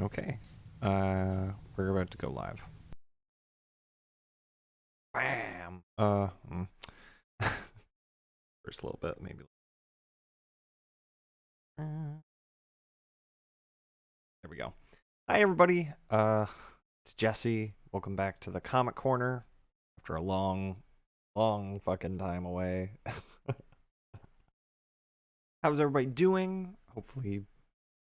Okay. We're about to go live. Bam. First a little bit, maybe. There we go. Hi, everybody. It's Jesse. Welcome back to the Comic Corner after a long fucking time away. How's everybody doing? Hopefully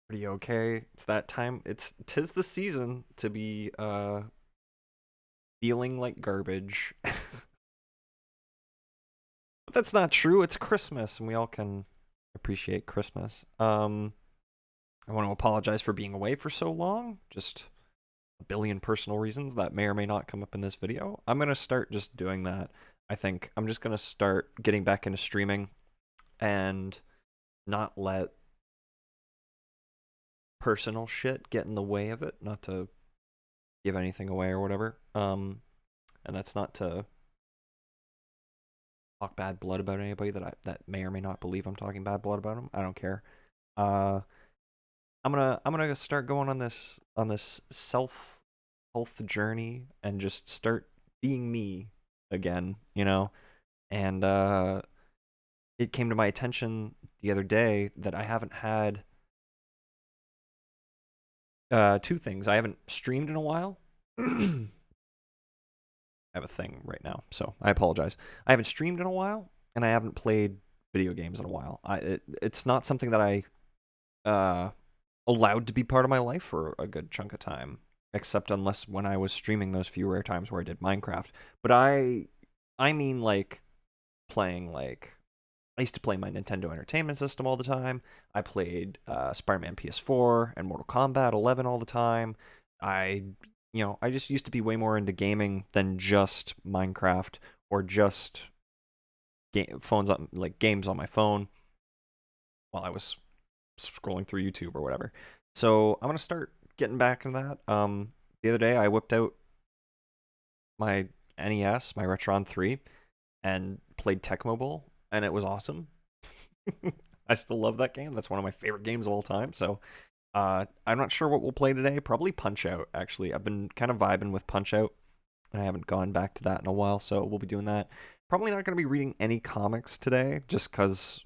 pretty okay. It's that time. Tis the season to be feeling like garbage. But that's not true. It's Christmas, and we all can appreciate Christmas. I want to apologize for being away for so long. Just a billion personal reasons that may or may not come up in this video. I'm gonna start just doing that. I think I'm just gonna start getting back into streaming and not let personal shit get in the way of it. Not to give anything away or whatever. And that's not to talk bad blood about anybody that may or may not believe I'm talking bad blood about them. I don't care. Uh, I'm gonna start going on this self health journey and just start being me again, you know. And it came to my attention the other day that I haven't had two things. I haven't streamed in a while. I have a thing right now, so I apologize. I haven't streamed in a while, and I haven't played video games in a while. It's not something that I uh, allowed to be part of my life for a good chunk of time, except unless when I was streaming those few rare times where I did Minecraft. But I mean like playing like I used to play my Nintendo Entertainment System all the time. I played Spider-Man PS4 and Mortal Kombat 11 all the time. I I just used to be way more into gaming than just Minecraft or just phones on like games on my phone while I was scrolling through YouTube or whatever. So I'm gonna start getting back into that. The other day I whipped out my NES, my Retron 3, and played Tecmo Bowl, and it was awesome. I still love that game. That's one of my favorite games of all time. So I'm not sure what we'll play today. Probably Punch Out, actually. I've been kind of vibing with Punch Out, and I haven't gone back to that in a while, so we'll be doing that. Probably not going to be reading any comics today, just because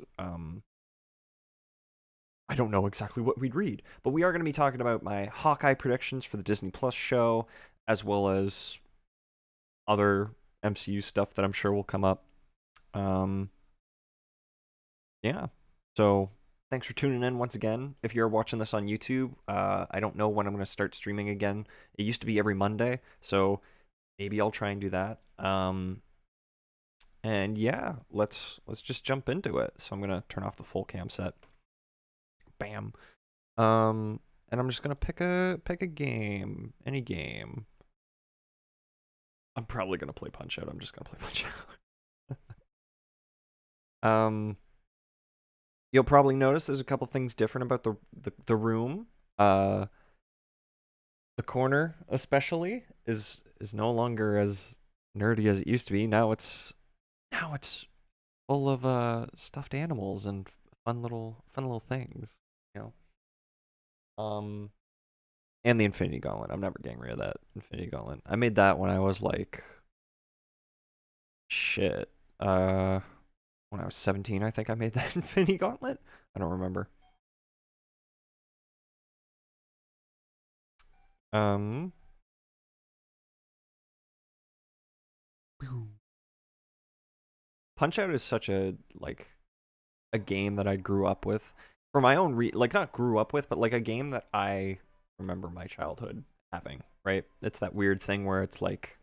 I don't know exactly what we'd read, but we are going to be talking about my Hawkeye predictions for the Disney Plus show, as well as other MCU stuff that I'm sure will come up. Um, yeah. So thanks for tuning in once again. If you're watching this on YouTube, I don't know when I'm going to start streaming again. It used to be every Monday, so maybe I'll try and do that. And yeah, let's just jump into it. So I'm gonna turn off the full cam set. Bam. And I'm just gonna pick a game, any game. I'm probably gonna play Punch Out. I'm just gonna play Punch Out. um, you'll probably notice there's a couple things different about the room. Uh, the corner especially is no longer as nerdy as it used to be. Now it's full of stuffed animals and fun little things. You um, and the Infinity Gauntlet. I'm never getting rid of that Infinity Gauntlet. I made that when I was like shit. When I was 17, I think I made that Infinity Gauntlet. I don't remember. Um, Punch Out is such a game that I grew up with for my own like not grew up with, but like a game that I remember my childhood having. Right? It's that weird thing where it's like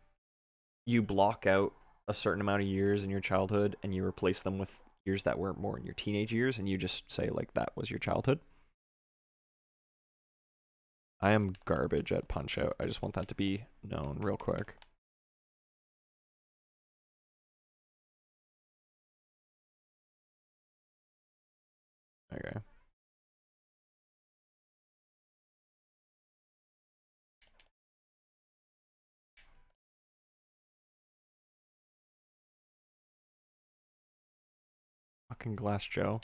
you block out a certain amount of years in your childhood and you replace them with years that were more in your teenage years, and you just say like that was your childhood. I am garbage at Punch Out. I just want that to be known real quick. Okay. Fucking Glass Joe.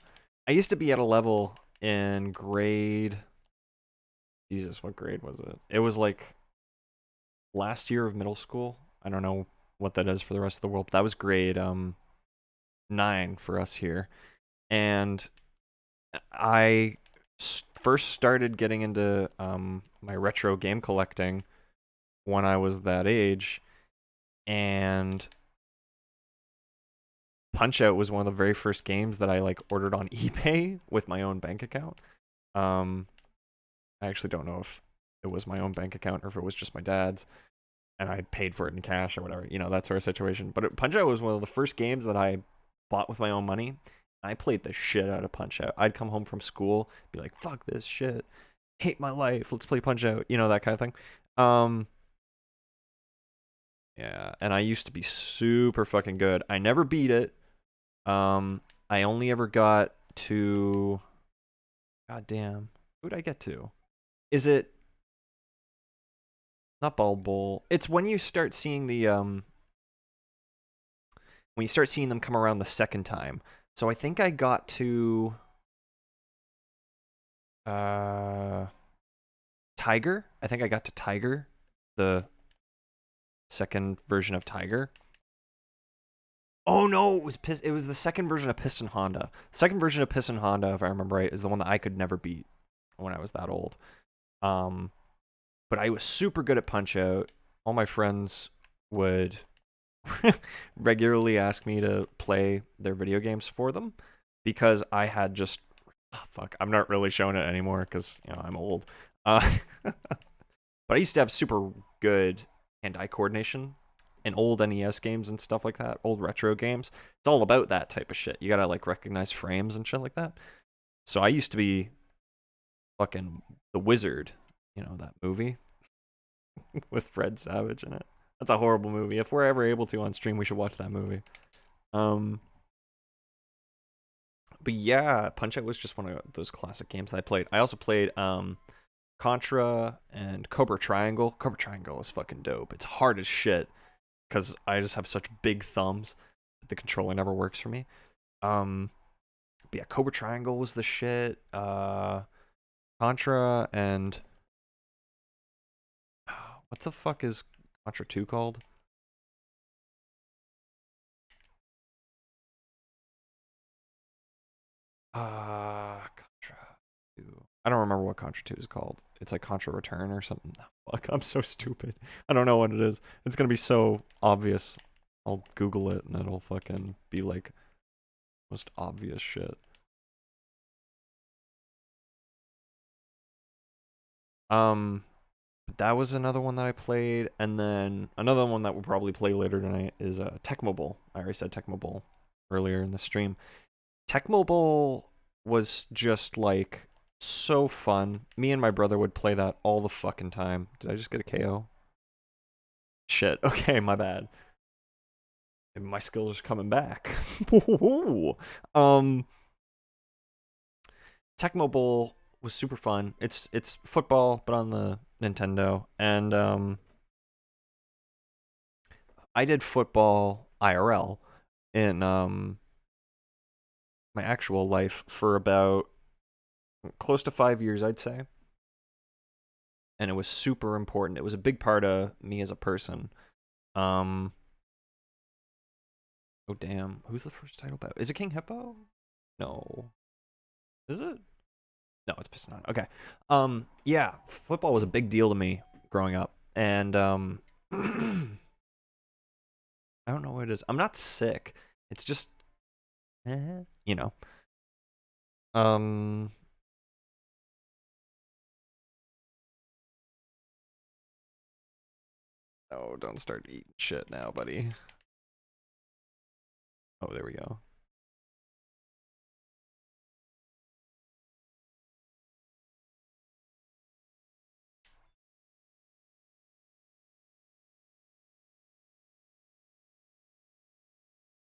I used to be at a level in grade Jesus, what grade was it? It was like last year of middle school. I don't know what that is for the rest of the world, but that was grade 9 for us here. And I first started getting into my retro game collecting when I was that age, and Punch Out was one of the very first games that I like ordered on eBay with my own bank account. Um, I actually don't know if it was my own bank account or if it was just my dad's, and I paid for it in cash or whatever, that sort of situation. But Punch Out was one of the first games that I bought with my own money. I played the shit out of Punch Out. I'd come home from school, be like, "Fuck this shit, hate my life. Let's play Punch Out," that kind of thing. Um, yeah, and I used to be super fucking good. I never beat it. I only ever got to. God damn, who'd I get to? Is it not Bald Bowl? It's when you start seeing the when you start seeing them come around the second time. So I think I got to Tiger. I think I got to Tiger, the second version of Tiger. Oh no, it was the second version of Piston Honda. The second version of Piston Honda, if I remember right, is the one that I could never beat when I was that old. But I was super good at Punch Out. All my friends would regularly ask me to play their video games for them because I had just fuck. I'm not really showing it anymore because I'm old. But I used to have super good hand-eye coordination in old NES games and stuff like that, old retro games. It's all about that type of shit. You gotta like recognize frames and shit like that. So I used to be fucking the Wizard, that movie with Fred Savage in it. That's a horrible movie. If we're ever able to on stream, we should watch that movie. But yeah, Punch Out was just one of those classic games that I played. I also played Contra and Cobra Triangle. Cobra Triangle is fucking dope. It's hard as shit because I just have such big thumbs. The controller never works for me. But yeah, Cobra Triangle was the shit. Contra and what the fuck is Contra 2 called? Contra 2. I don't remember what Contra 2 is called. It's like Contra Return or something. Fuck, I'm so stupid. I don't know what it is. It's gonna be so obvious. I'll Google it and it'll fucking be like most obvious shit. But that was another one that I played, and then another one that we'll probably play later tonight is Tecmo Bowl. I already said Tecmo Bowl earlier in the stream. Tecmo Bowl was just like so fun. Me and my brother would play that all the fucking time. Did I just get a KO? Shit. Okay, my bad. Maybe my skills are coming back. um, Tecmo Bowl was super fun. It's football, but on the Nintendo, and I did football IRL in my actual life for about close to 5 years, I'd say. And it was super important. It was a big part of me as a person. Oh damn, who's the first title bout? Is it King Hippo? No. Is it? No, it's Piston on. Okay. Yeah, football was a big deal to me growing up. And I don't know what it is. I'm not sick. It's just you know. Um Oh, don't start eating shit now, buddy. Oh, there we go.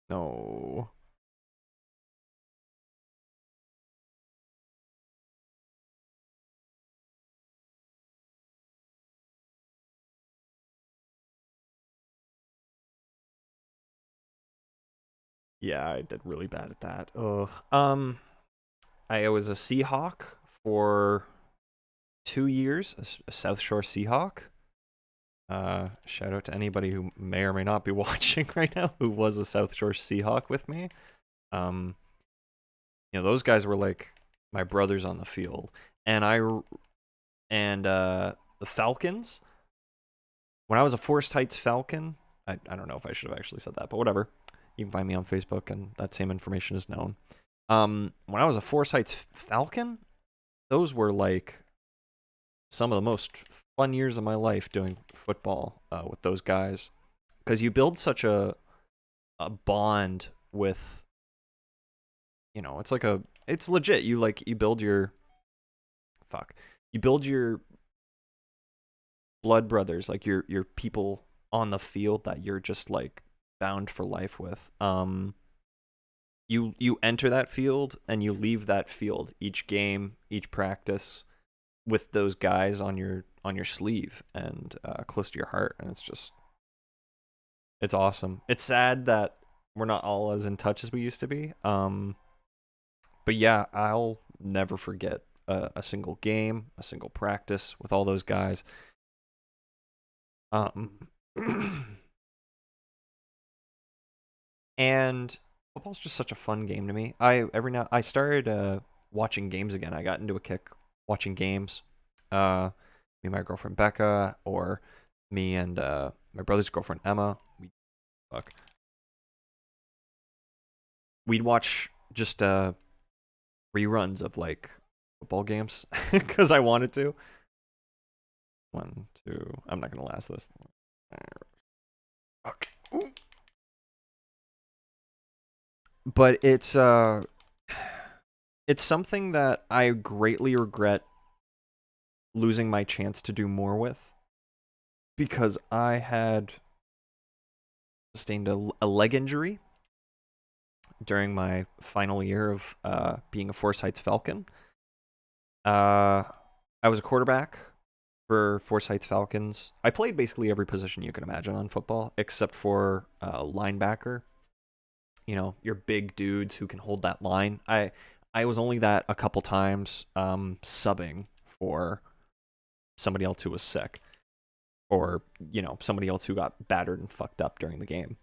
No. Yeah, I did really bad at that. Ugh. I was a Seahawk for 2 years a South Shore Seahawk. Shout out to anybody who may or may not be watching right now who was a South Shore Seahawk with me. Um, those guys were like my brothers on the field, and the Falcons. When I was a Forest Heights Falcon, I don't know if I should have actually said that, but whatever. You can find me on Facebook, and that same information is known. When I was a Forest Heights Falcon, those were like some of the most fun years of my life doing football with those guys, because you build such a bond with, it's legit. You build your blood brothers, like your people on the field that you're just like bound for life with. You enter that field and you leave that field each game, each practice, with those guys on your sleeve and close to your heart, and it's awesome. It's sad that we're not all as in touch as we used to be. But yeah, I'll never forget a single game, a single practice with all those guys. And football's just such a fun game to me. I started watching games again. I got into a kick watching games. Me and my girlfriend Becca, or me and my brother's girlfriend Emma. We'd watch just reruns of like football games because I wanted to. 1, 2. I'm not gonna last this. Fuck. Ooh. But it's something that I greatly regret losing my chance to do more with, because I had sustained a leg injury during my final year of being a Forest Heights Falcon. I was a quarterback for Forest Heights Falcons. I played basically every position you can imagine on football, except for linebacker. Your big dudes who can hold that line. I was only that a couple times, subbing for somebody else who was sick, or somebody else who got battered and fucked up during the game.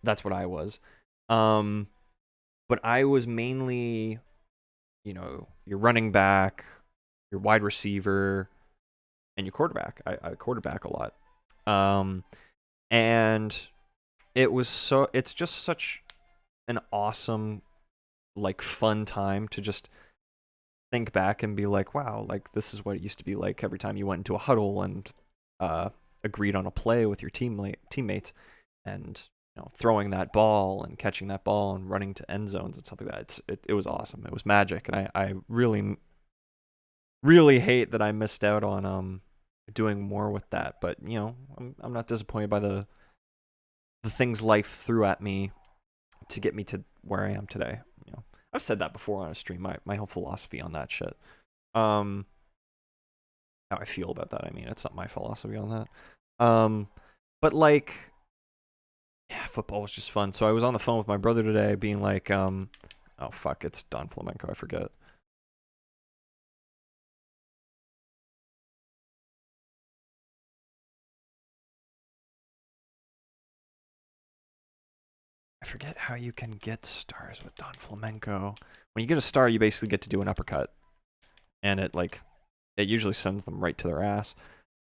That's what I was. But I was mainly, your running back, your wide receiver, and your quarterback. I quarterback a lot. And it's just such an awesome, like, fun time to just think back and be like, wow, like, this is what it used to be like every time you went into a huddle and agreed on a play with your teammates, and throwing that ball and catching that ball and running to end zones and stuff like that. It was awesome. It was magic, and I really, really hate that I missed out on doing more with that. But I'm not disappointed by the things life threw at me to get me to where I am today. I've said that before on a stream. My whole philosophy on that shit. How I feel about that. I mean, it's not my philosophy on that. But like, yeah, football was just fun. So I was on the phone with my brother today, being like, oh fuck, it's Don Flamenco. I forget. I forget how you can get stars with Don Flamenco. When you get a star, you basically get to do an uppercut, and it usually sends them right to their ass.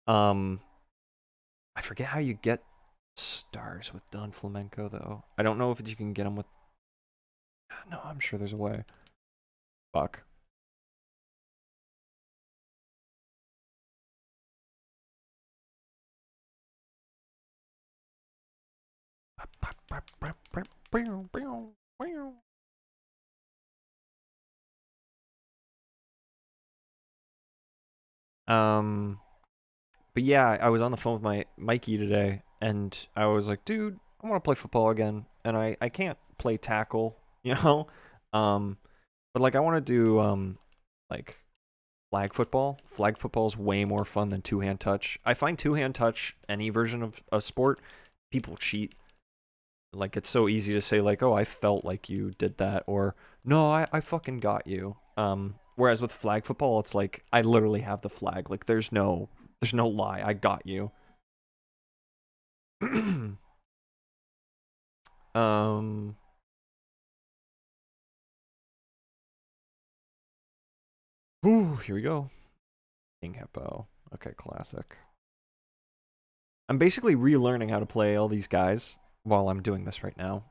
I forget how you get stars with Don Flamenco though. I don't know if you can get them with. No, I'm sure there's a way. Fuck. But yeah, I was on the phone with my Mikey today, and I was like, dude, I want to play football again, and I can't play tackle, but like I want to do like flag football. Flag football is way more fun than two-hand touch. I find two-hand touch, any version of a sport, people cheat. Like, it's so easy to say like, oh, I felt like you did that, or no, I fucking got you. Whereas with flag football, it's like I literally have the flag. Like there's no lie. I got you. um Ooh, here we go. King Hippo. Okay, classic. I'm basically relearning how to play all these guys while I'm doing this right now.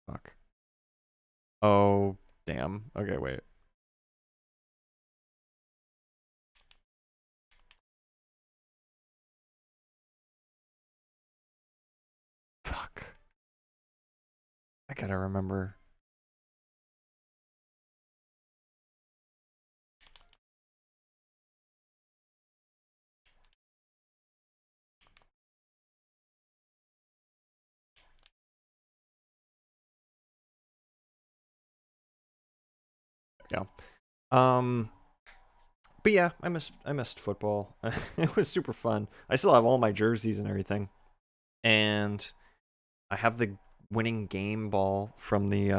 Fuck. Oh, damn. Okay, wait. Fuck. I gotta remember. Yeah. Um but yeah, I missed football. It was super fun. I still have all my jerseys and everything. And I have the winning game ball from the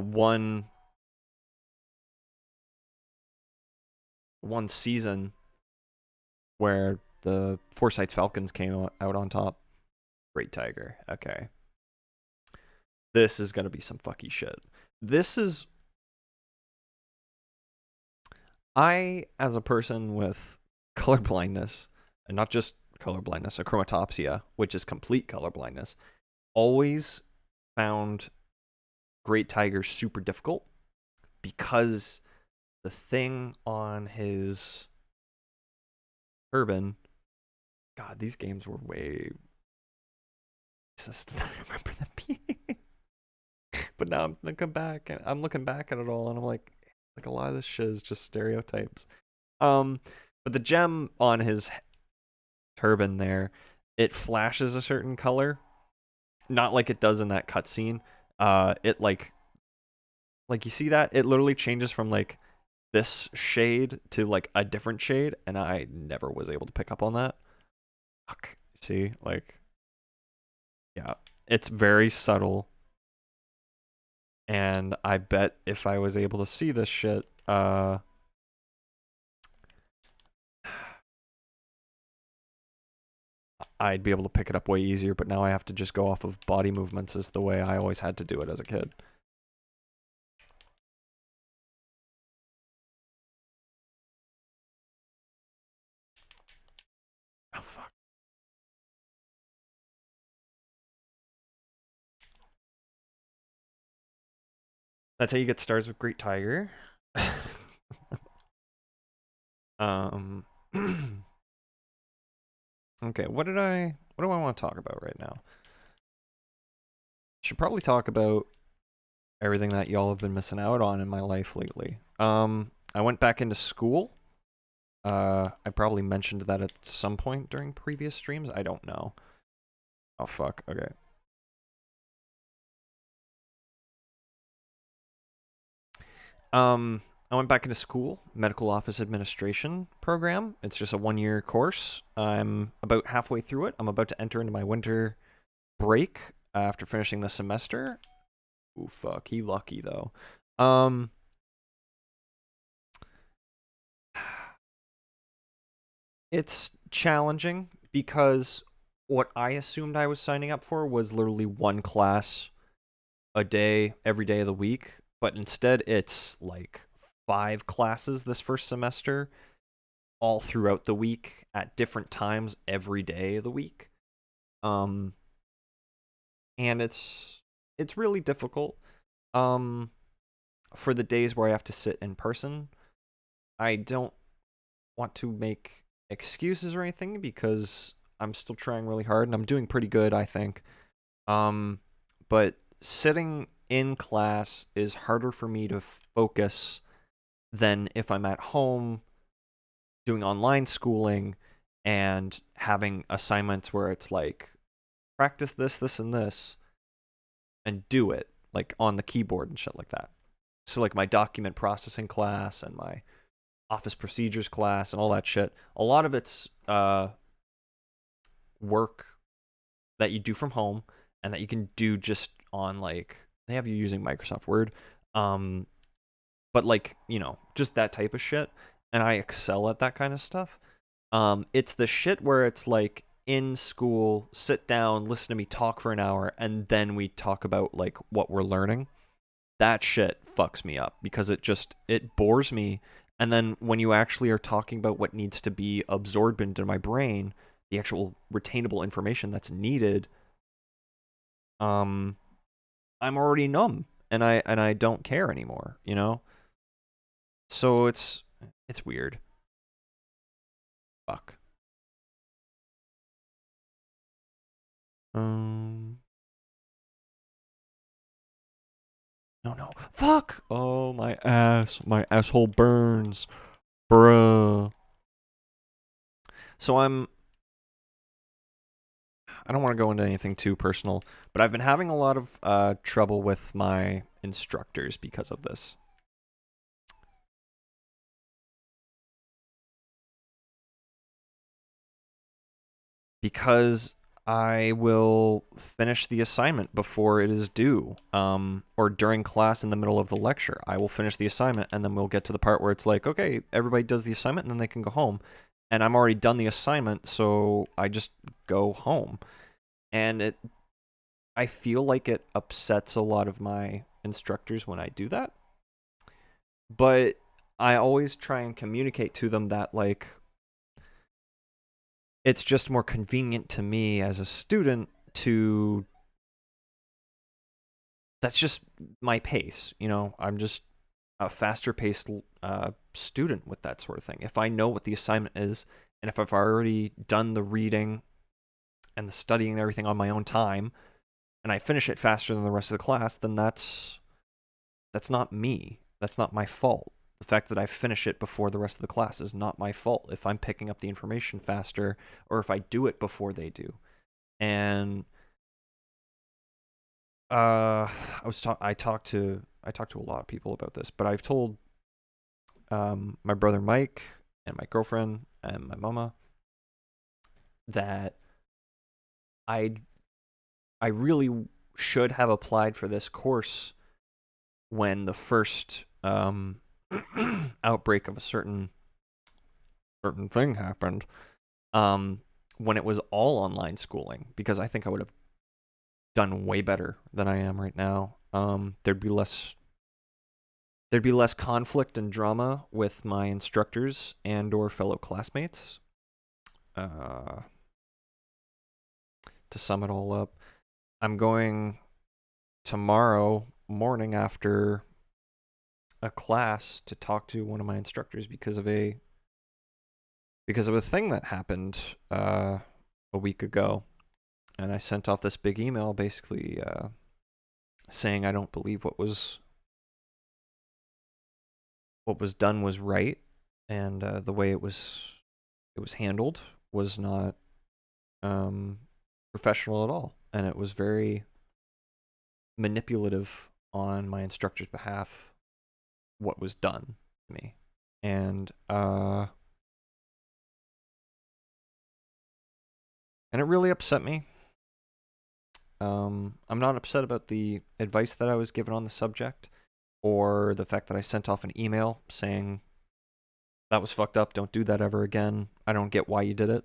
one season where the Forsyth Falcons came out on top. Great Tiger. Okay. This is gonna be some fucky shit. This is I, as a person with color blindness, and not just color blindness, achromatopsia, which is complete color blindness, always found Great Tiger super difficult because the thing on his turban, God, these games were way racist than I remember them being. But now I'm looking back at it all, and I'm like a lot of this shit is just stereotypes. But the gem on his turban there, it flashes a certain color, not like it does in that cutscene. It like you see that it literally changes from like this shade to like a different shade, and I never was able to pick up on that. Fuck. See, like, yeah, it's very subtle, and I bet if I was able to see this shit, I'd be able to pick it up way easier, but now I have to just go off of body movements as the way I always had to do it as a kid. Oh, fuck. That's how you get stars with Great Tiger. um, okay, what do I want to talk about right now? Should probably talk about everything that y'all have been missing out on in my life lately. I went back into school. I probably mentioned that at some point during previous streams. I don't know. Oh, fuck. Okay. I went back into school, medical office administration program. It's just a 1-year course. I'm about halfway through it. I'm about to enter into my winter break after finishing the semester. Ooh, fuck. He lucky, though. It's challenging because what I assumed I was signing up for was literally one class a day, every day of the week. But instead, it's like 5 classes this first semester, all throughout the week at different times every day of the week. Um, and it's really difficult. Um, for the days where I have to sit in person, I don't want to make excuses or anything because I'm still trying really hard and I'm doing pretty good, I think. But sitting in class is harder for me to focus than if I'm at home doing online schooling and having assignments where it's like practice this, this, and this, and do it like on the keyboard and shit like that. So like my document processing class and my office procedures class and all that shit. A lot of it's work that you do from home and that you can do just on like they have you using Microsoft Word. But like, just that type of shit. And I excel at that kind of stuff. It's the shit where it's like in school, sit down, listen to me talk for an hour, and then we talk about like what we're learning. That shit fucks me up because it bores me. And then when you actually are talking about what needs to be absorbed into my brain, the actual retainable information that's needed, I'm already numb and I don't care anymore, So it's weird. Fuck. No. Fuck. Oh, my ass. My asshole burns. Bruh. So I don't want to go into anything too personal, but I've been having a lot of trouble with my instructors because of this. Because I will finish the assignment before it is due, or during class in the middle of the lecture. I will finish the assignment, and then we'll get to the part where it's like, okay, everybody does the assignment, and then they can go home. And I'm already done the assignment, so I just go home. And I feel like it upsets a lot of my instructors when I do that. But I always try and communicate to them that, like, it's just more convenient to me as a student to... That's just my pace, I'm just a faster paced student with that sort of thing. If I know what the assignment is, and if I've already done the reading and the studying and everything on my own time, and I finish it faster than the rest of the class, then that's not me. That's not my fault. The fact that I finish it before the rest of the class is not my fault if I'm picking up the information faster or if I do it before they do. And I talked to a lot of people about this, but I've told my brother Mike and my girlfriend and my mama that I really should have applied for this course when the first outbreak of a certain thing happened, when it was all online schooling, because I think I would have done way better than I am right now. There'd be less conflict and drama with my instructors and or fellow classmates. To sum it all up, I'm going tomorrow morning after a class to talk to one of my instructors because of a thing that happened a week ago. And I sent off this big email basically saying I don't believe what was done was right, and the way it was handled was not professional at all, and it was very manipulative on my instructor's behalf what was done to me. And it really upset me. I'm not upset about the advice that I was given on the subject, or the fact that I sent off an email saying that was fucked up, don't do that ever again, I don't get why you did it.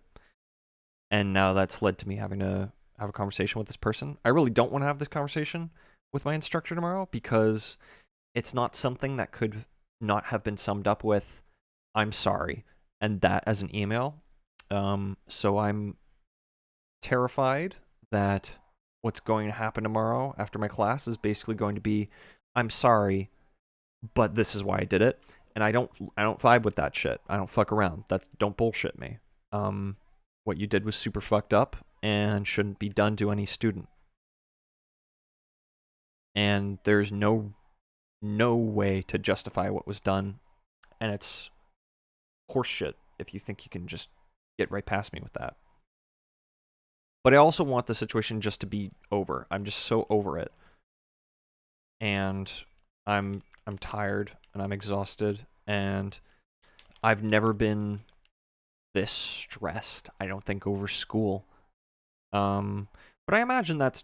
And now that's led to me having to have a conversation with this person. I really don't want to have this conversation with my instructor tomorrow because it's not something that could not have been summed up with, I'm sorry, and that as an email. So I'm terrified that what's going to happen tomorrow after my class is basically going to be, I'm sorry, but this is why I did it. And I don't vibe with that shit. I don't fuck around. Don't bullshit me. What you did was super fucked up and shouldn't be done to any student. And there's no way to justify what was done, and it's horseshit if you think you can just get right past me with that. But I also want the situation just to be over. I'm just so over it. And I'm tired and I'm exhausted, and I've never been this stressed, I don't think, over school. Um, but I imagine that's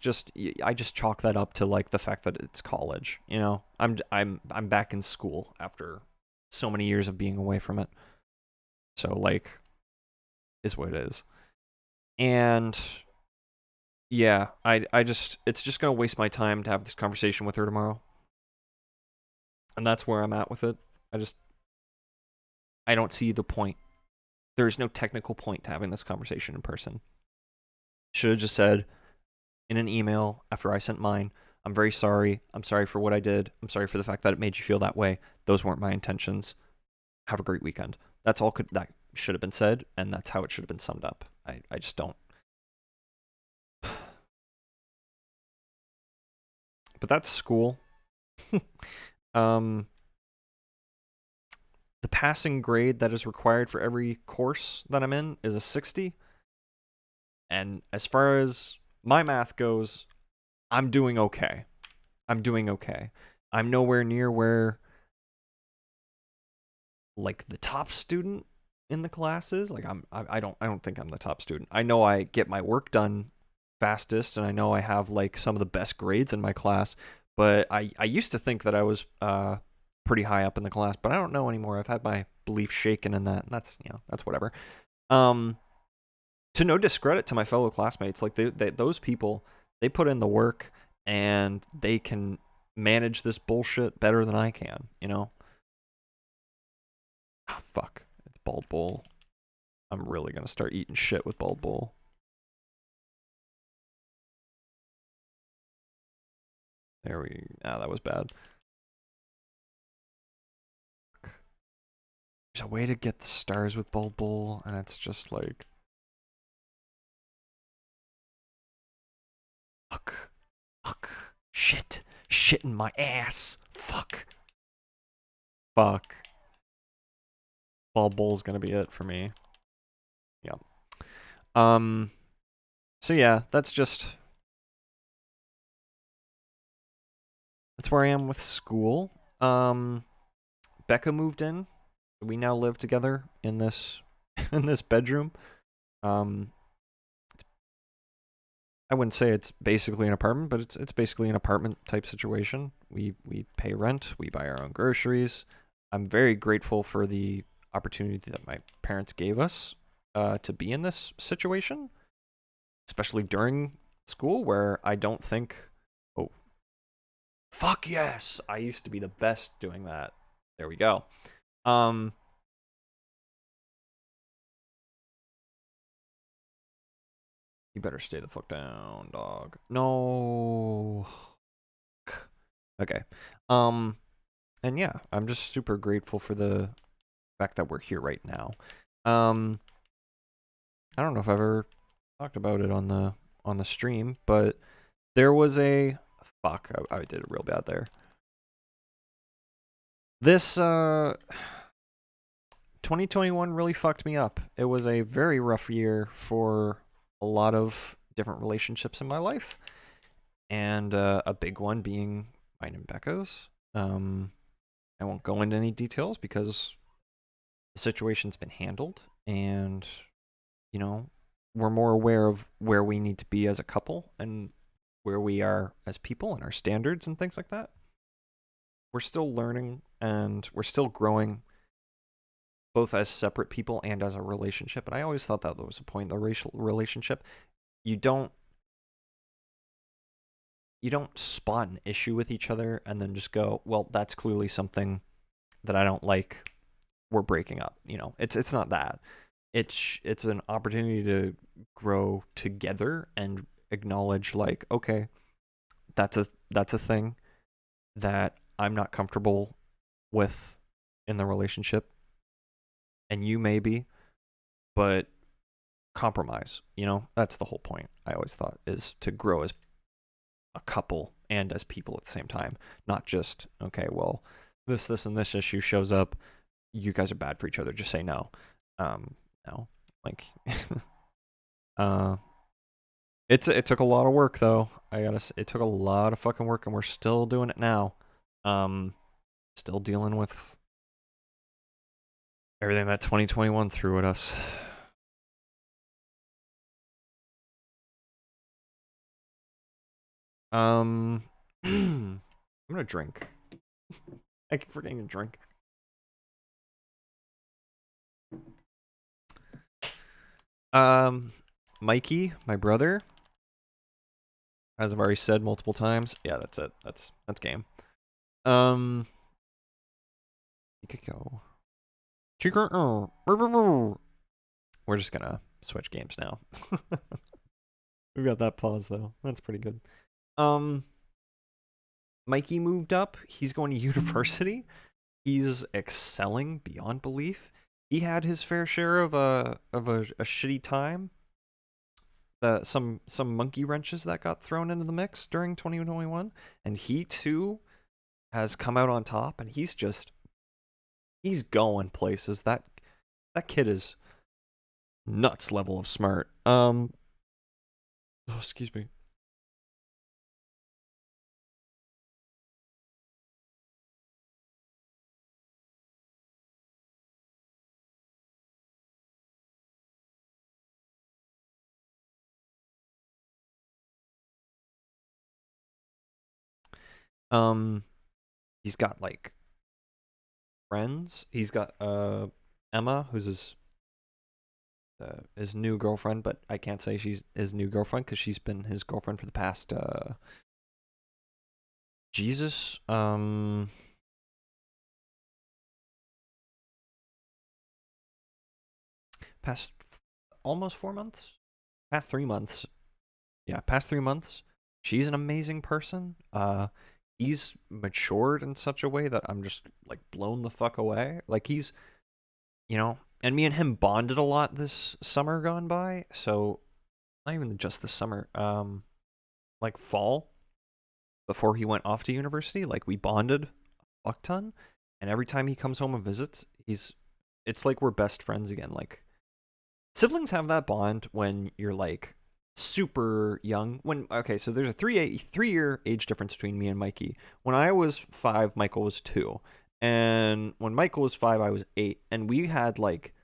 I just chalk that up to like the fact that it's college. You know, I'm back in school after so many years of being away from it. So like, is what it is. And yeah, I just it's just gonna waste my time to have this conversation with her tomorrow, and that's where I'm at with it. I just I don't see the point. There is no technical point to having this conversation in person. Should have just said in an email after I sent mine, I'm very sorry. I'm sorry for what I did. I'm sorry for the fact that it made you feel that way. Those weren't my intentions. Have a great weekend. That's all that should have been said, and that's how it should have been summed up. I just don't. But that's school. um, the passing grade that is required for every course that I'm in is a 60. And as far as my math goes, I'm doing okay. I'm doing okay. I'm nowhere near where like the top student in the classes. Like I don't think I'm the top student. I know I get my work done fastest, and I know I have like some of the best grades in my class. But I used to think that I was pretty high up in the class, but I don't know anymore. I've had my belief shaken in that, and that's that's whatever. To no discredit to my fellow classmates, like those people, they put in the work and they can manage this bullshit better than I can. You know. Ah, fuck. It's Bald Bull. I'm really gonna start eating shit with Bald Bull. There we. Ah, that was bad. There's a way to get the stars with Bald Bull, and it's just like. Fuck. Fuck. Shit. Shit in my ass. Fuck. Fuck. Bald Bull's gonna be it for me. Yeah. So yeah, that's where I am with school. Becca moved in. We now live together in this in this bedroom. Um, I wouldn't say it's basically an apartment, but it's basically an apartment type situation. We pay rent, we buy our own groceries. I'm very grateful for the opportunity that my parents gave us to be in this situation, especially during school where I don't think, oh, fuck yes, I used to be the best doing that. There we go. Um, you better stay the fuck down, dog. No. Okay. Um, and yeah, I'm just super grateful for the fact that we're here right now. Um, I don't know if I've ever talked about it on the stream, but there was a fuck. I did it real bad there. This 2021 really fucked me up. It was a very rough year for a lot of different relationships in my life, and a big one being mine and Becca's. I won't go into any details because the situation's been handled, and you know, we're more aware of where we need to be as a couple and where we are as people and our standards and things like that. We're still learning and we're still growing both as separate people and as a relationship. And I always thought that there was a point in the racial relationship. You don't spot an issue with each other and then just go, well, that's clearly something that I don't like. We're breaking up. You know, it's not that. It's an opportunity to grow together and acknowledge like, okay, that's a thing that I'm not comfortable with in the relationship, and you may be, but compromise. You know, that's the whole point. I always thought is to grow as a couple and as people at the same time, not just okay, well, this and this issue shows up. You guys are bad for each other. Just say no. No, like, uh, it took a lot of work though. I gotta say, it took a lot of fucking work, and we're still doing it now. Still dealing with Everything that 2021 threw at us. I'm gonna drink. I keep forgetting to drink. Mikey, my brother, as I've already said multiple times. Yeah, that's it. That's game. You could go. We're just gonna switch games now. We've got that pause though. That's pretty good. Mikey moved up. He's going to university. He's excelling beyond belief. He had his fair share of a shitty time. Some monkey wrenches that got thrown into the mix during 2021, and he too has come out on top. And he's going places. That kid is nuts level of smart. Oh, excuse me. He's got like friends. He's got Emma, who's his new girlfriend, but I can't say she's his new girlfriend because she's been his girlfriend for the past Jesus past almost 4 months, past 3 months. Yeah, past 3 months. She's an amazing person. He's matured in such a way that I'm just like blown the fuck away. Like he's, and me and him bonded a lot this summer gone by. So not even just this summer. Like fall before he went off to university, like we bonded a fuck ton. And every time he comes home and visits, it's like we're best friends again. Like siblings have that bond when you're like super young. So there's a 3 year age difference between me and Mikey. When I was 5, Michael was 2, and when Michael was 5, I was 8, and we had like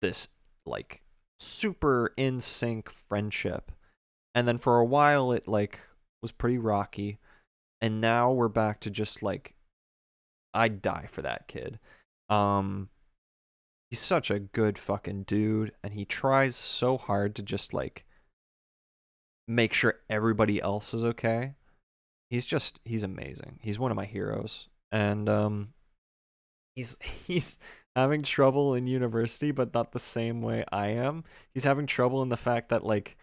this like super in sync friendship. And then for a while it like was pretty rocky, and now we're back to just like I'd die for that kid. He's such a good fucking dude, and he tries so hard to just like make sure everybody else is okay. He's amazing. He's one of my heroes. And he's having trouble in university, but not the same way I am. He's having trouble in the fact that like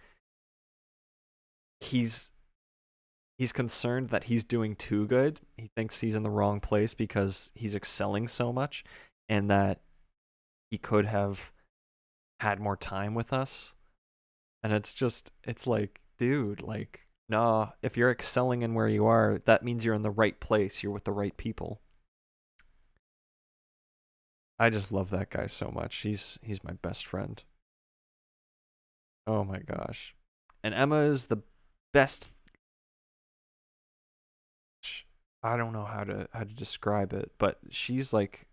he's concerned that he's doing too good. He thinks he's in the wrong place because he's excelling so much, and that he could have had more time with us. And it's like, dude, like, nah, if you're excelling in where you are, that means you're in the right place. You're with the right people. I just love that guy so much. He's my best friend. Oh my gosh. And Emma is the best. I don't know how to describe it, but she's like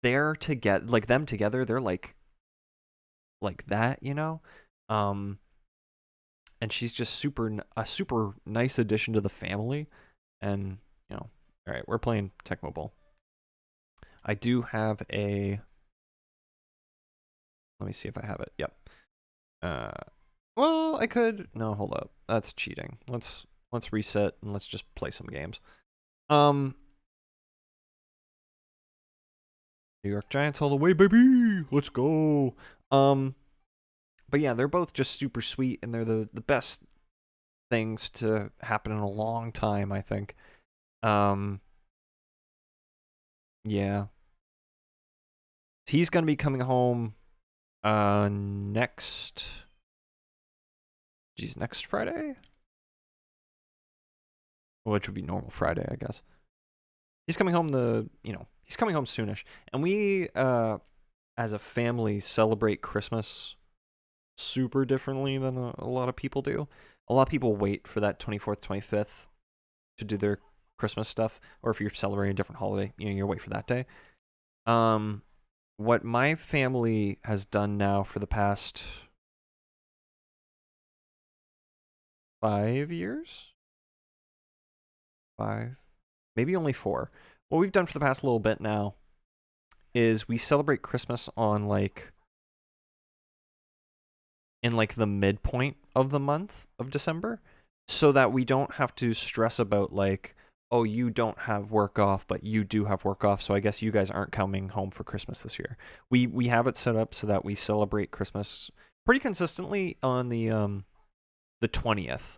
they're together, like them together, they're like that, Um and she's just a super nice addition to the family. And all right, we're playing Tecmo Bowl. I do have a. Let me see if I have it. Yep. Well, I could. No, hold up. That's cheating. Let's reset and let's just play some games. New York Giants all the way, baby. Let's go. But yeah, they're both just super sweet, and they're the best things to happen in a long time, I think. Yeah. He's gonna be coming home next Friday? Which would be normal Friday, I guess. He's coming home he's coming home soonish. And we as a family celebrate Christmas super differently than a lot of people do. A lot of people wait for that 24th, 25th to do their Christmas stuff, or if you're celebrating a different holiday, you wait for that day. What my family has done now for the past 5 years, five, maybe only 4. What we've done for the past little bit now is we celebrate Christmas on like in like the midpoint of the month of December, so that we don't have to stress about like, oh, you don't have work off, but you do have work off, so I guess you guys aren't coming home for Christmas this year. We have it set up so that we celebrate Christmas pretty consistently on the 20th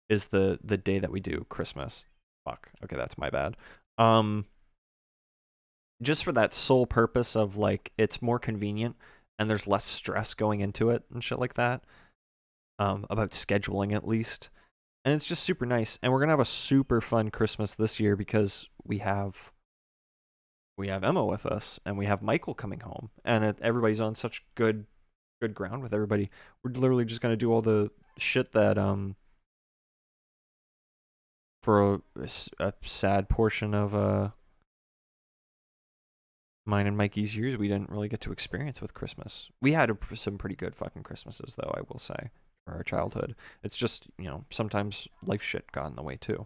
is the day that we do Christmas. Fuck. Okay, that's my bad. Um just for that sole purpose of like it's more convenient and there's less stress going into it and shit like that. About scheduling at least. And it's just super nice. And we're gonna have a super fun Christmas this year because we have Emma with us and we have Michael coming home and everybody's on such good ground with everybody. We're literally just gonna do all the shit that for a sad portion of mine and Mikey's years we didn't really get to experience with Christmas. We had some pretty good fucking Christmases though, I will say, for our childhood. It's just, sometimes life shit got in the way too.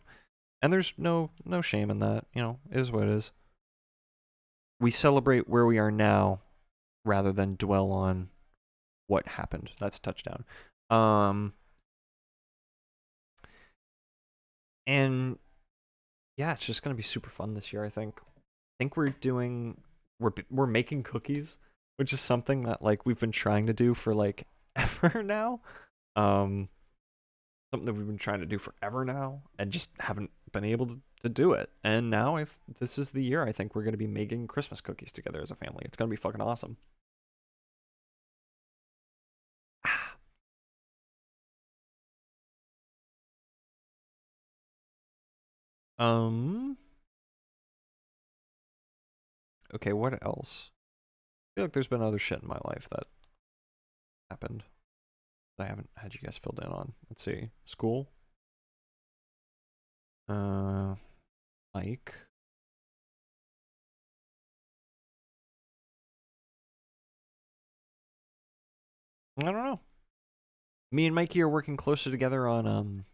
And there's no shame in that, it is what it is. We celebrate where we are now rather than dwell on what happened. That's a touchdown. And yeah, it's just gonna be super fun this year, I think. I think we're making cookies, which is something that like we've been trying to do for like ever now. Something that we've been trying to do forever now and just haven't been able to do it. And now this is the year I think we're going to be making Christmas cookies together as a family. It's going to be fucking awesome. Um okay, what else? I feel like there's been other shit in my life that happened that I haven't had you guys filled in on. Let's see. School. Mike. I don't know. Me and Mikey are working closer together on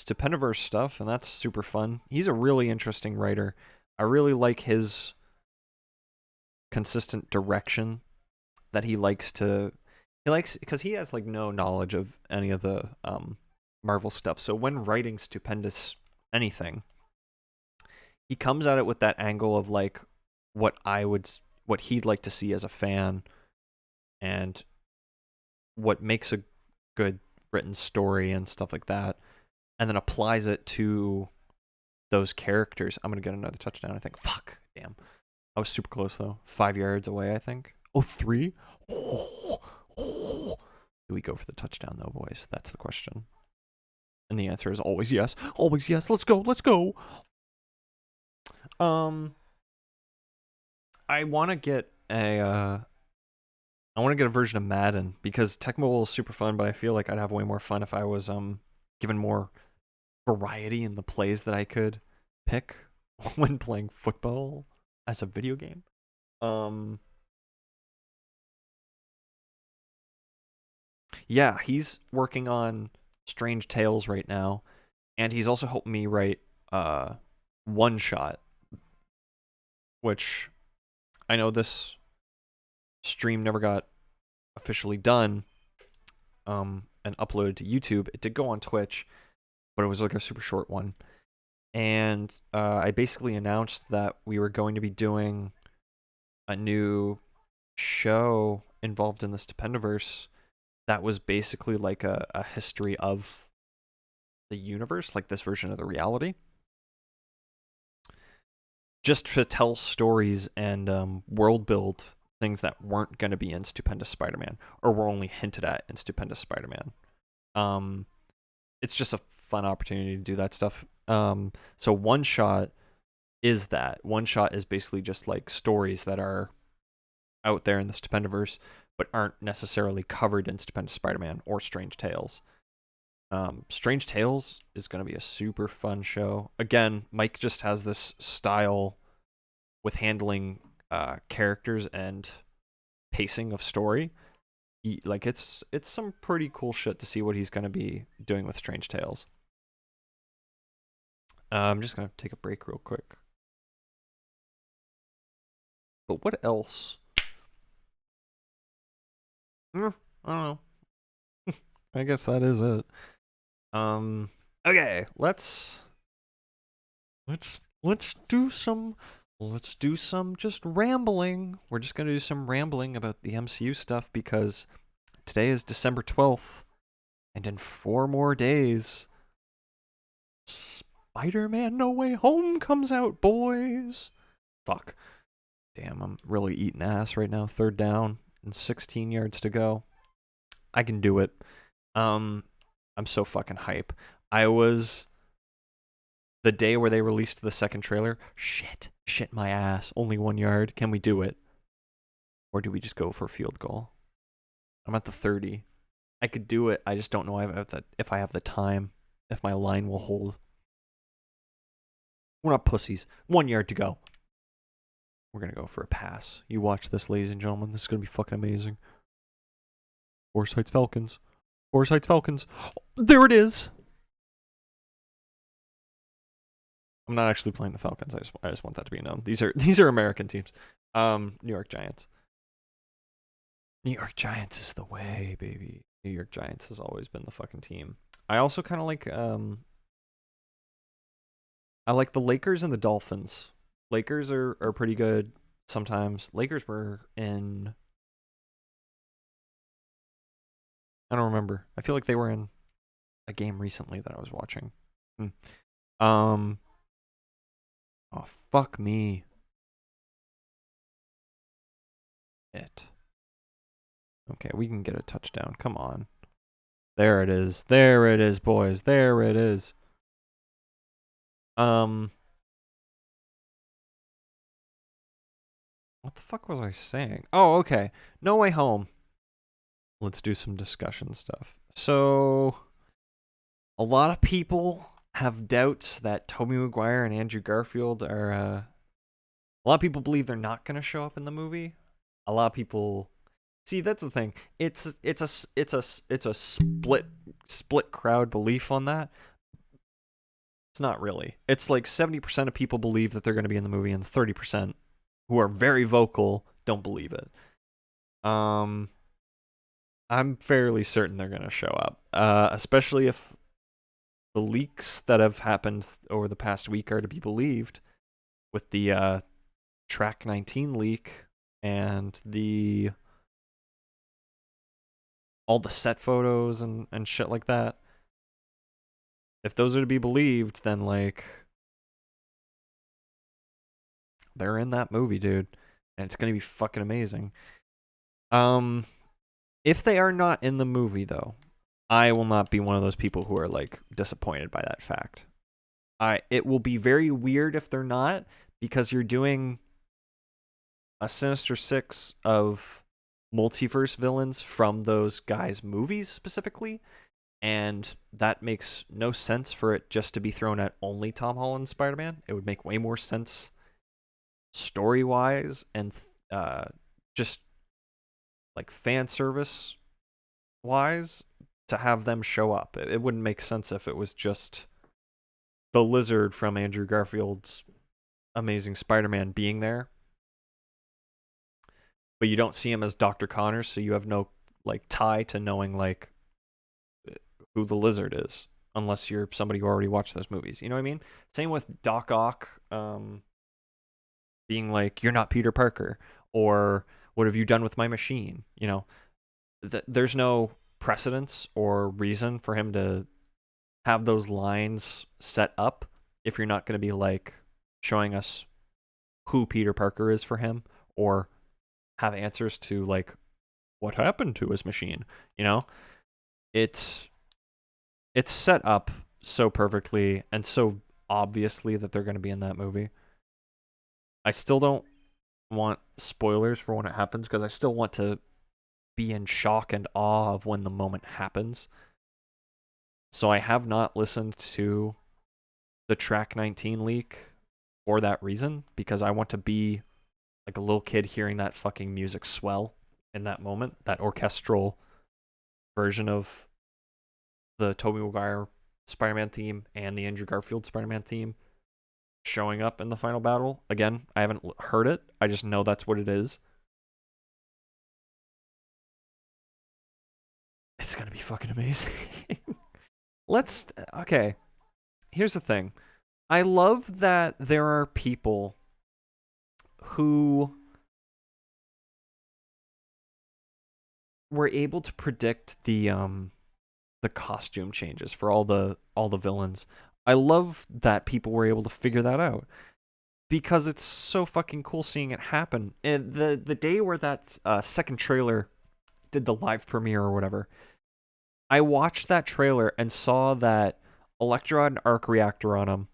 Stupendiverse stuff, and that's super fun. He's a really interesting writer. I really like his consistent direction that he likes because he has like no knowledge of any of the Marvel stuff. So when writing stupendous anything, he comes at it with that angle of like what he'd like to see as a fan and what makes a good written story and stuff like that, and then applies it to those characters. I'm gonna get another touchdown, I think. Fuck, damn. I was super close though. 5 yards away, I think. Oh, 3? Oh, oh. Do we go for the touchdown though, boys? That's the question. And the answer is always yes. Always yes. Let's go. Let's go. I want to get a version of Madden because Tecmo Bowl is super fun, but I feel like I'd have way more fun if I was given more variety in the plays that I could pick when playing football as a video game. Yeah, he's working on Strange Tales right now, and he's also helping me write One Shot, which I know this stream never got officially done and uploaded to YouTube. It did go on Twitch, but it was like a super short one. And I basically announced that we were going to be doing a new show involved in the Stupendiverse that was basically like a history of the universe, like this version of the reality. Just to tell stories and world build things that weren't going to be in Stupendous Spider-Man or were only hinted at in Stupendous Spider-Man. It's just a fun opportunity to do that stuff. So One Shot is that. One Shot is basically just like stories that are out there in the Stupendiverse but aren't necessarily covered in Stupendous Spider-Man or Strange Tales. Strange Tales is going to be a super fun show. Again, Mike just has this style with handling characters and pacing of story, like it's some pretty cool shit to see what he's gonna be doing with Strange Tales. I'm just gonna take a break real quick. But what else? I don't know. I guess that is it. Okay, let's do some just rambling. We're just gonna do some rambling about the MCU stuff because today is December 12th, and in 4 more days, Spider-Man No Way Home comes out, boys. Fuck. Damn, I'm really eating ass right now. 3rd down and 16 yards to go. I can do it. I'm so fucking hype. I was the day where they released the second trailer. Shit my ass. Only 1 yard. Can we do it? Or do we just go for a field goal? I'm at the 30. I could do it. I just don't know if I have the time. If my line will hold. We're not pussies. 1 yard to go. We're going to go for a pass. You watch this, ladies and gentlemen. This is going to be fucking amazing. Foresight's Falcons. Foresight's Falcons. There it is. I'm not actually playing the Falcons. I just want that to be known. These are American teams. New York Giants. New York Giants is the way, baby. New York Giants has always been the fucking team. I also kind of like I like the Lakers and the Dolphins. Lakers are pretty good sometimes. Lakers were in, I don't remember. I feel like they were in a game recently that I was watching. Oh, fuck me. Okay, we can get a touchdown. Come on. There it is. There it is, boys. There it is. What the fuck was I saying? Oh, okay. No Way Home. Let's do some discussion stuff. So, a lot of people have doubts that Tobey Maguire and Andrew Garfield are. A lot of people believe they're not going to show up in the movie. A lot of people. See, that's the thing. It's a split crowd belief on that. It's not really. It's like 70% of people believe that they're going to be in the movie, and 30% who are very vocal don't believe it. I'm fairly certain they're going to show up, especially if the leaks that have happened over the past week are to be believed, with the Track 19 leak and all the set photos and shit like that. If those are to be believed, then like they're in that movie, dude, and it's gonna be fucking amazing. If they are not in the movie, though, I will not be one of those people who are like disappointed by that fact. It will be very weird if they're not, because you're doing a Sinister Six of multiverse villains from those guys' movies specifically, and that makes no sense for it just to be thrown at only Tom Holland's Spider-Man. It would make way more sense story-wise and just like fan service wise to have them show up. It wouldn't make sense if it was just the Lizard from Andrew Garfield's Amazing Spider-Man being there, but you don't see him as Dr. Connors, so you have no like tie to knowing like who the Lizard is, unless you're somebody who already watched those movies. You know what I mean? Same with Doc Ock being like, "You're not Peter Parker," or "What have you done with my machine?" You know, there's no precedence or reason for him to have those lines set up if you're not going to be like showing us who Peter Parker is for him, or have answers to like what happened to his machine. You know, it's set up so perfectly and so obviously that they're going to be in that movie. I still don't want spoilers for when it happens, because I still want to be in shock and awe of when the moment happens. So I have not listened to the Track 19 leak for that reason, because I want to be like a little kid hearing that fucking music swell in that moment, that orchestral version of the Tobey Maguire Spider-Man theme and the Andrew Garfield Spider-Man theme showing up in the final battle. Again, I haven't heard it. I just know that's what it is. It's gonna be fucking amazing. Okay. Here's the thing. I love that there are people who were able to predict the costume changes for all the villains. I love that people were able to figure that out because it's so fucking cool seeing it happen. And the day where that second trailer did the live premiere or whatever, I watched that trailer and saw that Electro had an arc reactor on him.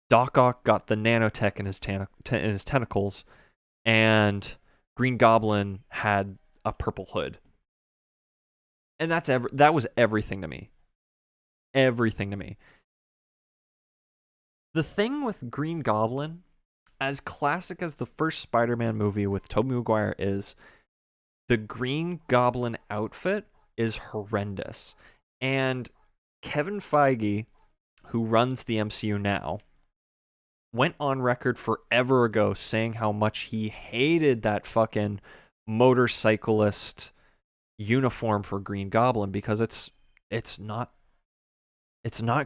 Doc Ock got the nanotech in his tentacles, and Green Goblin had a purple hood. And that was everything to me. Everything to me. The thing with Green Goblin, as classic as the first Spider-Man movie with Tobey Maguire is, the Green Goblin outfit is horrendous. And Kevin Feige, who runs the MCU now, went on record forever ago saying how much he hated that fucking motorcyclist uniform for Green Goblin because it's not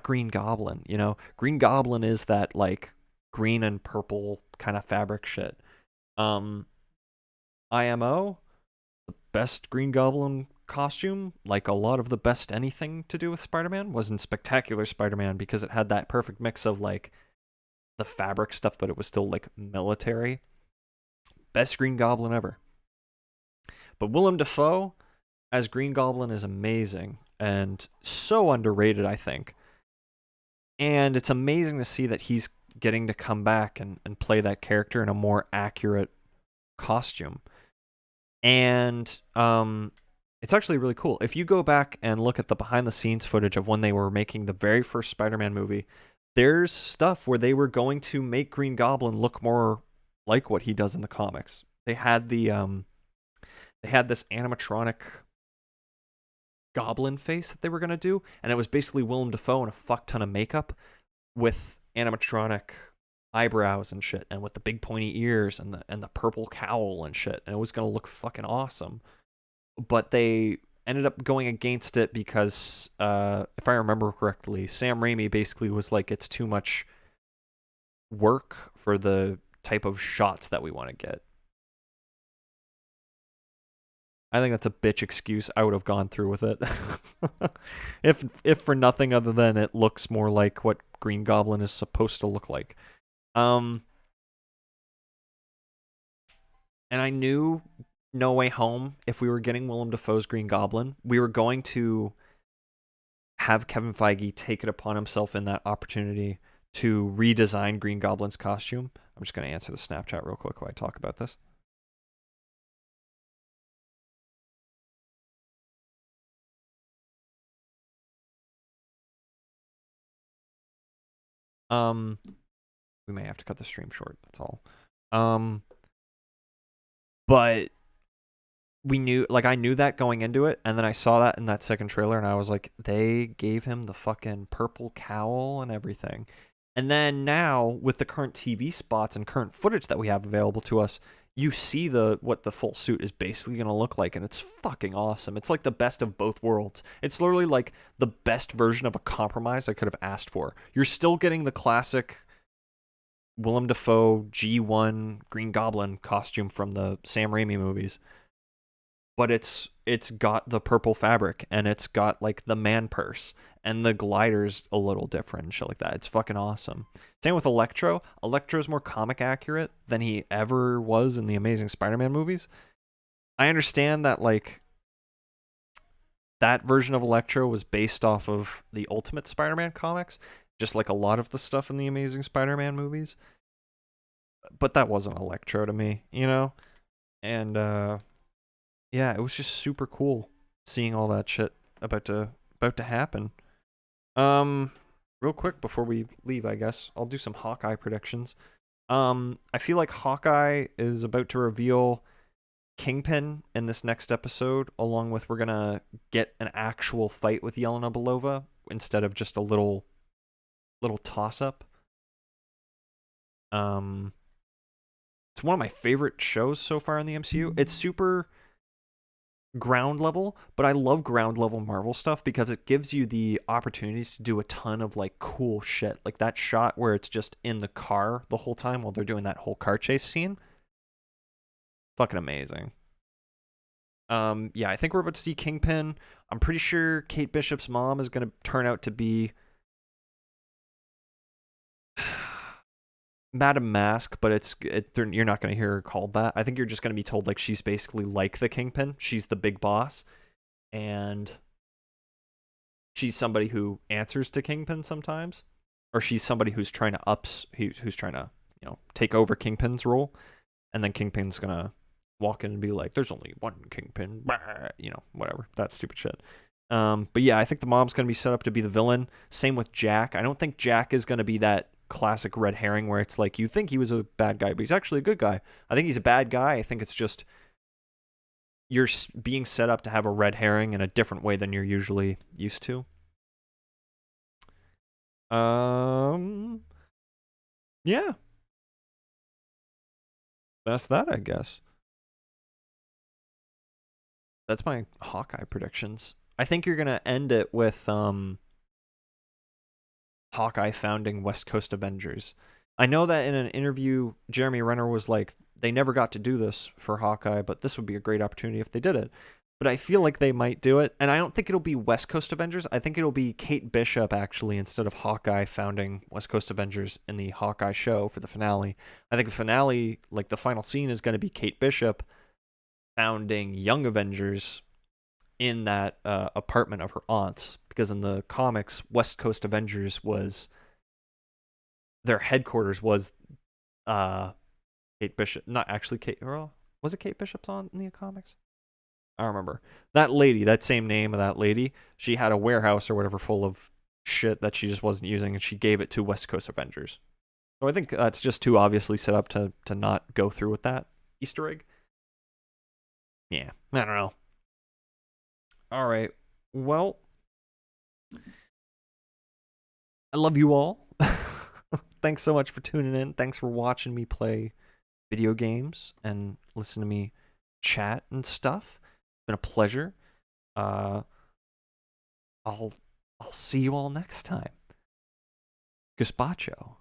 Green Goblin, you know? Green Goblin is that like green and purple kind of fabric shit. IMO, the best Green Goblin costume, like a lot of the best anything to do with Spider-Man, was in Spectacular Spider-Man because it had that perfect mix of like the fabric stuff, but it was still like military. Best Green Goblin ever. But Willem Dafoe as Green Goblin is amazing and so underrated, I think. And it's amazing to see that he's getting to come back and play that character in a more accurate costume. And it's actually really cool. If you go back and look at the behind the scenes footage of when they were making the very first Spider-Man movie, there's stuff where they were going to make Green Goblin look more like what he does in the comics. They had this animatronic goblin face that they were going to do, and it was basically Willem Dafoe in a fuck ton of makeup with animatronic eyebrows and shit, and with the big pointy ears and the purple cowl and shit, and it was going to look fucking awesome. But they ended up going against it because, if I remember correctly, Sam Raimi basically was like, it's too much work for the type of shots that we want to get. I think that's a bitch excuse. I would have gone through with it. if for nothing other than it looks more like what Green Goblin is supposed to look like. And I knew No Way Home, if we were getting Willem Dafoe's Green Goblin, we were going to have Kevin Feige take it upon himself in that opportunity to redesign Green Goblin's costume. I'm just going to answer the Snapchat real quick while I talk about this. We may have to cut the stream short, that's all. But we knew, like, I knew that going into it, and then I saw that in that second trailer, and I was like, they gave him the fucking purple cowl and everything. And then now, with the current TV spots and current footage that we have available to us, you see what the full suit is basically going to look like, and it's fucking awesome. It's like the best of both worlds. It's literally like the best version of a compromise I could have asked for. You're still getting the classic Willem Dafoe G1 Green Goblin costume from the Sam Raimi movies, but it's got the purple fabric, and it's got like the man purse, and the glider's a little different and shit like that. It's fucking awesome. Same with Electro. Electro's more comic accurate than he ever was in the Amazing Spider-Man movies. I understand that like that version of Electro was based off of the Ultimate Spider-Man comics, just like a lot of the stuff in the Amazing Spider-Man movies. But that wasn't Electro to me, you know? And yeah, it was just super cool seeing all that shit about to happen. Real quick before we leave, I guess I'll do some Hawkeye predictions. I feel like Hawkeye is about to reveal Kingpin in this next episode, along with we're gonna get an actual fight with Yelena Belova instead of just a little toss up. It's one of my favorite shows so far in the MCU. It's super ground level, but I love ground level Marvel stuff because it gives you the opportunities to do a ton of like cool shit. Like that shot where it's just in the car the whole time while they're doing that whole car chase scene. Fucking amazing. Yeah, I think we're about to see Kingpin. I'm pretty sure Kate Bishop's mom is going to turn out to be Madam Mask, but you're not going to hear her called that. I think you're just going to be told like she's basically like the Kingpin. She's the big boss, and she's somebody who answers to Kingpin sometimes, or she's somebody who's trying to who's trying to take over Kingpin's role, and then Kingpin's gonna walk in and be like, "There's only one Kingpin," whatever that stupid shit. But yeah, I think the mom's gonna be set up to be the villain. Same with Jack. I don't think Jack is gonna be that classic red herring where it's like you think he was a bad guy, but he's actually a good guy. I think he's a bad guy. I think it's just you're being set up to have a red herring in a different way than you're usually used to. Yeah, that's that, I guess. That's my Hawkeye predictions. I think you're gonna end it with Hawkeye founding West Coast Avengers. I know that in an interview, Jeremy Renner was like, they never got to do this for Hawkeye, but this would be a great opportunity if they did it. But I feel like they might do it, and I don't think it'll be West Coast Avengers. I think it'll be Kate Bishop, actually, instead of Hawkeye founding West Coast Avengers in the Hawkeye show for the finale. I think the finale, like the final scene, is going to be Kate Bishop founding Young Avengers in that apartment of her aunt's, because in the comics, West Coast Avengers was their headquarters was Kate Bishop, not actually Kate. Was it Kate Bishop's aunt in the comics? I don't remember. That lady, that same name of that lady, she had a warehouse or whatever full of shit that she just wasn't using, and she gave it to West Coast Avengers. So I think that's just too obviously set up to not go through with that Easter egg. Yeah, I don't know. All right. Well, I love you all. Thanks so much for tuning in. Thanks for watching me play video games and listen to me chat and stuff. It's been a pleasure. I'll see you all next time. Gazpacho.